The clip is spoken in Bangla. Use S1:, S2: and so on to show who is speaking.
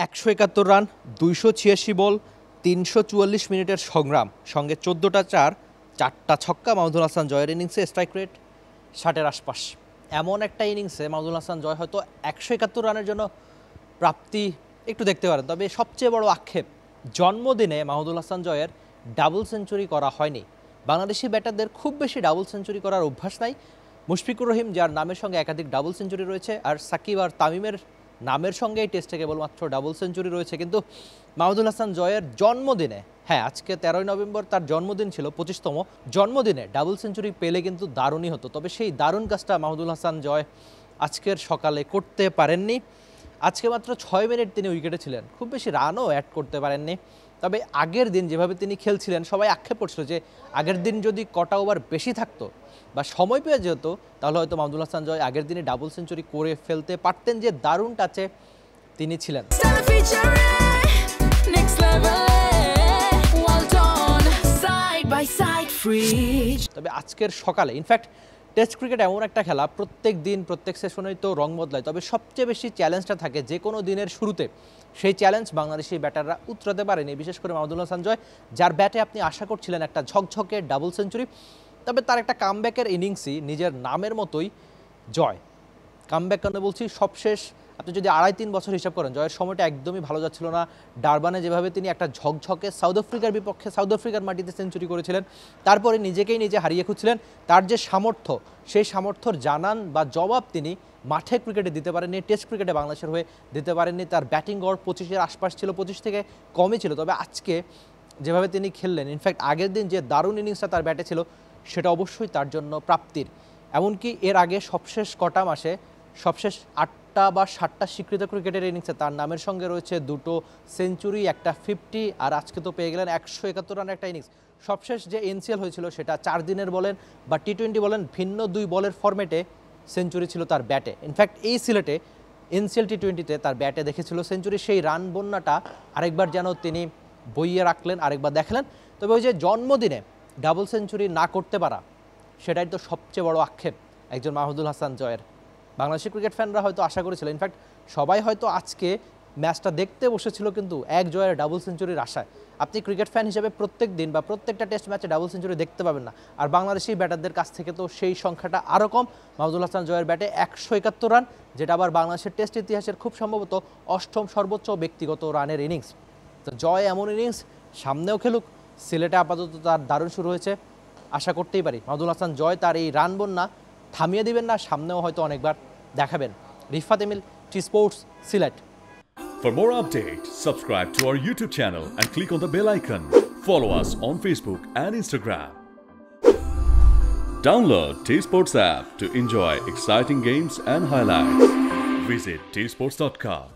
S1: 171 রান, 286 বল, 344 মিনিটের সংগ্রাম, সঙ্গে 14টা চার, 4টা ছক্কা। মাহমুদুল হাসান জয়ের ইনিংসে স্ট্রাইক রেট 60-এর আশপাশ। এমন একটা ইনিংসে মাহমুদুল হাসান জয় হয়তো 171 রানের জন্য প্রাপ্তি একটু দেখতে পারেন। তবে সবচেয়ে বড় আক্ষেপ, জন্মদিনে মাহমুদুল হাসান জয়ের ডাবল সেঞ্চুরি করা হয়নি। বাংলাদেশি ব্যাটারদের খুব বেশি ডাবল সেঞ্চুরি করার অভ্যাস নাই। মুশফিকুর রহিম, যার নামের সঙ্গে একাধিক ডাবল সেঞ্চুরি রয়েছে, আর সাকিব আর তামিমের নামের সঙ্গে এই টেস্টে কেবলমাত্র ডাবল সেঞ্চুরি রয়েছে। কিন্তু মাহমুদুল হাসান জয়ের জন্মদিনে, হ্যাঁ আজকে 13ই নভেম্বর তার জন্মদিন ছিল, 25তম জন্মদিনে ডাবল সেঞ্চুরি পেলে কিন্তু দারুণই হতো। তবে সেই দারুণ কাজটা মাহমুদুল হাসান জয় আজকের সকালে করতে পারেননি। আজকে মাত্র 6 মিনিট তিনি উইকেটে ছিলেন, খুব বেশি রানও অ্যাড করতে পারেননি। তবে আগের দিন যেভাবে তিনি খেলছিলেন, সবাই আক্ষেপ করছিল যে আগের দিন যদি কটা ওভার বেশি থাকতো বা সময় পেয়ে যেত, তাহলে হয়তো মাহমুদুল হাসান জয় আগের দিনে ডাবল সেঞ্চুরি করে ফেলতে পারতেন। যে দারুণ টাচে তিনি ছিলেন। তবে আজকের সকালে, ইনফ্যাক্ট টেস্ট ক্রিকেট এমন একটা খেলা, প্রত্যেক দিন প্রত্যেক সেশনেই তো রং বদলায়, তবে সবচেয়ে বেশি চ্যালেঞ্জটা থাকে যে কোনো দিনের শুরুতে। সেই চ্যালেঞ্জ বাংলাদেশি ব্যাটাররা উতরাতে পারেনি, বিশেষ করে মাহমুদুল হাসান জয়, যার ব্যাটে আপনি আশা করছিলেন একটা ঝকঝকে ডাবল সেঞ্চুরি। তবে তার একটা কামব্যাকের ইনিংসই নিজের নামের মতোই জয়। কামব্যাক কেন বলছি, সবশেষ আপনি যদি 2.5-3 বছর হিসাব করেন, জয়ের সময়টা একদমই ভালো যাচ্ছিল না। ডারবানে যেভাবে তিনি একটা ঝকঝকে সাউথ আফ্রিকার বিপক্ষে সাউথ আফ্রিকার মাটিতে সেঞ্চুরি করেছিলেন, তারপরে নিজেকেই নিজে হারিয়ে খুঁজছিলেন। তার যে সামর্থ্য, সেই সামর্থ্যর জানান বা জবাব তিনি মাঠে ক্রিকেটে দিতে পারেননি, টেস্ট ক্রিকেটে বাংলাদেশের হয়ে দিতে পারেননি। তার ব্যাটিং গড় 25-এর আশপাশ ছিল, 25 থেকে কমই ছিল। তবে আজকে যেভাবে তিনি খেললেন, ইনফ্যাক্ট আগের দিন যে দারুণ ইনিংসটা তার ব্যাটে ছিল, সেটা অবশ্যই তার জন্য প্রাপ্তির। এমনকি এর আগে সবশেষ কটা মাসে সবশেষ 8টা বা 7টা স্বীকৃত ক্রিকেটের ইনিংসে তার নামের সঙ্গে রয়েছে 2টো সেঞ্চুরি, একটা 50, আর আজকে তো পেয়ে গেলেন 171 রানের একটা ইনিংস। সবশেষ যে এনসিএল হয়েছিল সেটা 4 দিনের বলেন বা টি20 বলেন, ভিন্ন 2 বলের ফরম্যাটে সেঞ্চুরি ছিল তার ব্যাটে। ইনফ্যাক্ট এই সিলেটে এনসিএল টি20তে তার ব্যাটে দেখেছিল সেঞ্চুরি। সেই রান বন্যাটা আরেকবার যেন তিনি বইয়ে রাখলেন, আরেকবার দেখালেন। তবে ওই যে জন্মদিনে ডাবল সেঞ্চুরি না করতে পারা, সেটাই তো সবচেয়ে বড় আক্ষেপ একজন মাহমুদুল হাসান জয়ের। বাংলাদেশি ক্রিকেট ফ্যানরা হয়তো আশা করেছিল, ইনফ্যাক্ট সবাই হয়তো আজকে ম্যাচটা দেখতে বসেছিল কিন্তু এক জয়ের ডাবল সেঞ্চুরির আশায়। আপনি ক্রিকেট ফ্যান হিসেবে প্রত্যেক দিন বা প্রত্যেকটা টেস্ট ম্যাচে ডাবল সেঞ্চুরি দেখতে পাবেন না, আর বাংলাদেশি ব্যাটারদের কাছ থেকে তো সেই সংখ্যাটা আরও কম। মাহমুদুল হাসান জয়ের ব্যাটে 171 রান, যেটা আবার বাংলাদেশের টেস্ট ইতিহাসের খুব সম্ভবত 8ম সর্বোচ্চ ব্যক্তিগত রানের ইনিংস। তো জয় এমন ইনিংস সামনেও খেলুক, সিলেটে আপাতত তার দারুণ শুরু হয়েছে। আশা করতেই পারি মাহমুদুল হাসান জয় তার এই রান বন্যা থামিয়ে দিবেন না, সামনেও হয়তো অনেকবার দেখাবেন। Rifat Emil, T Sports, Sylhet.
S2: For more updates, subscribe to our YouTube channel and click on the bell icon. Follow us on Facebook and Instagram. Download T Sports app to enjoy exciting games and highlights. Visit tsports.com.